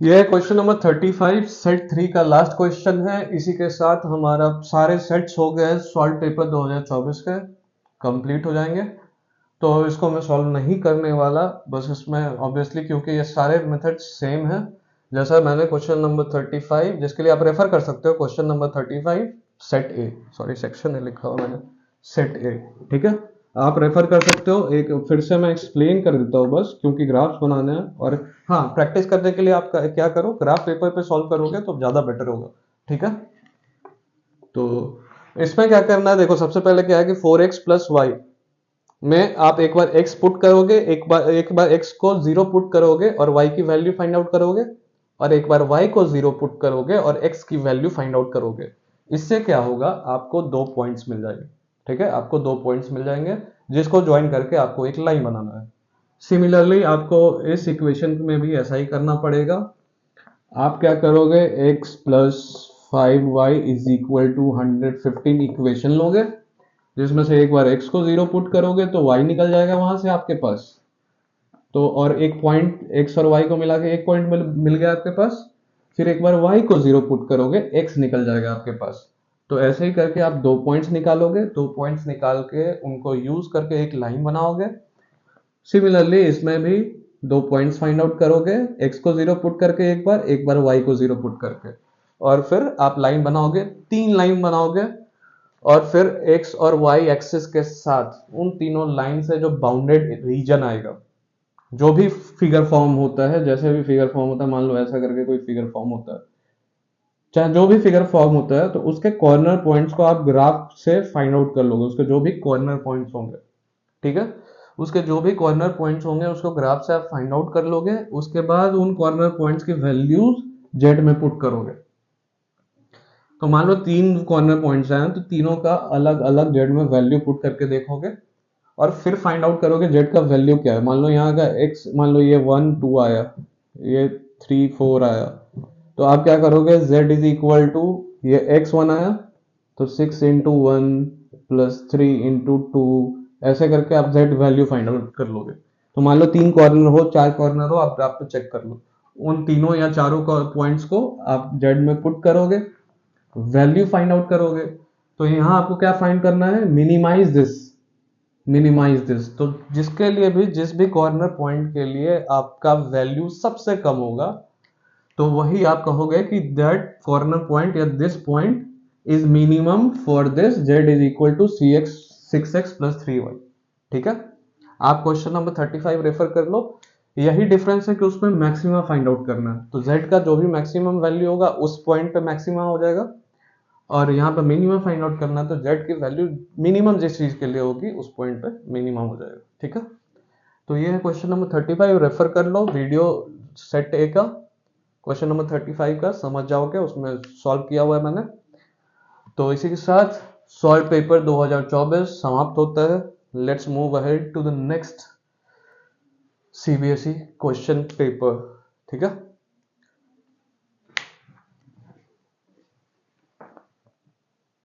यह question number 35 set 3 का last question है। इसी के साथ हमारा सारे सेट्स हो गए सॉल्व पेपर 2024 के कंप्लीट हो जाएंगे। तो इसको मैं सॉल्व नहीं करने वाला, बस इसमें ऑब्वियसली क्योंकि ये सारे मेथड्स सेम है। जैसा मैंने क्वेश्चन नंबर 35 जिसके लिए आप रेफर कर सकते हो, question number 35 set A, sorry section A लिखा हुआ मैंने, सेट ए, ठीक है, आप रेफर कर सकते हो। एक फिर से मैं एक्सप्लेन कर देता हूँ बस, क्योंकि ग्राफ्स बनाने हैं। और हाँ, प्रैक्टिस करने के लिए आप क्या करो, ग्राफ पेपर पे सॉल्व करोगे तो ज्यादा बेटर होगा, ठीक है। तो इसमें क्या करना है, देखो सबसे पहले क्या है कि 4x प्लस वाई में आप एक बार x पुट करोगे, एक बार x को 0 पुट करोगे और y की वैल्यू फाइंड आउट करोगे, और एक बार y को 0 पुट करोगे और x की वैल्यू फाइंड आउट करोगे। इससे क्या होगा, आपको 2 पॉइंट्स मिल जाएंगे, ठीक है, आपको 2 पॉइंट्स मिल जाएंगे जिसको ज्वाइन करके आपको एक लाइन बनाना है। सिमिलरली आपको इस इक्वेशन में भी ऐसा ही करना पड़ेगा। आप क्या करोगे, x plus 5y is equal to 115 equation लोगे, जिसमें से एक बार x को 0 पुट करोगे तो y निकल जाएगा वहां से आपके पास। तो और एक पॉइंट x और y को मिला के एक पॉइंट मिल गया आपके पास। फिर एक बार y को 0 पुट करोगे, x निकल जाएगा आपके पास। तो ऐसे ही करके आप 2 पॉइंट्स निकालोगे, 2 पॉइंट्स निकाल के उनको यूज करके एक लाइन बनाओगे। सिमिलरली इसमें भी 2 पॉइंट्स फाइंड आउट करोगे, x को 0 पुट करके एक बार y को 0 पुट करके, और फिर आप लाइन बनाओगे, 3 लाइन बनाओगे। और फिर x और y एक्सिस के साथ उन तीनों लाइन से जो बाउंडेड रीजन आएगा, जो भी फिगर फॉर्म होता है, जैसे भी फिगर फॉर्म होता है, मान लो ऐसा करके कोई फिगर फॉर्म होता है, चाहे जो भी फिगर फॉर्म होता है, तो उसके कॉर्नर पॉइंट्स को आप ग्राफ से फाइंड आउट कर लोगे, उसके जो भी कॉर्नर पॉइंट्स होंगे, ठीक है, उसके जो भी कॉर्नर पॉइंट्स होंगे उसको ग्राफ से आप फाइंड आउट कर लोगे। उसके बाद उन कॉर्नर पॉइंट्स की वैल्यूज जेड में पुट करोगे। तो मान लो 3 कॉर्नर पॉइंट्स आए तो तीनों का अलग अलग जेड में वैल्यू पुट करके देखोगे, और फिर फाइंड आउट करोगे जेड का वैल्यू क्या है। मान लो यहाँ का x, मान लो ये 1 2 आया, ये 3 4 आया, तो आप क्या करोगे, z इज इक्वल टू, ये x1 आया तो 6 इंटू 1 प्लस 3 इंटू 2, ऐसे करके आप z वैल्यू फाइंड आउट कर लोगे। तो मान लो 3 कॉर्नर हो, 4 कॉर्नर हो, आप ग्राफ पे चेक कर लो, उन तीनों या चारों पॉइंट्स को आप z में पुट करोगे, वैल्यू फाइंड आउट करोगे। तो यहाँ आपको क्या फाइंड करना है, मिनिमाइज दिस, मिनिमाइज दिस। तो जिसके लिए भी, जिस भी कॉर्नर पॉइंट के लिए आपका वैल्यू सबसे कम होगा, तो वही आप कहोगे कि दैट कॉर्नर पॉइंट या this point is minimum for this z is equal to 6x plus 3y, ठीक है। आप क्वेश्चन नंबर 35 रेफर कर लो। यही डिफरेंस है कि उसमें मैक्सिमम फाइंड आउट करना है, तो z का जो भी मैक्सिमम वैल्यू होगा उस पॉइंट पे मैक्सिमम हो जाएगा, और यहाँ पे मिनिमम फाइंड आउट करना है तो z की वैल्यू मिनिमम जिस चीज के लिए होगी उस पॉइंट पे मिनिमम हो जाएगा, ठीक है। तो ये है क्वेश्चन नंबर 35, रेफर कर लो वीडियो सेट ए का, क्वेश्चन नंबर 35 का समझ जाओगे, उसमें सॉल्व किया हुआ है मैंने। तो इसी के साथ सॉल्व पेपर 2024 समाप्त होता है। Let's move ahead to the next CBSE question paper, ठीक है।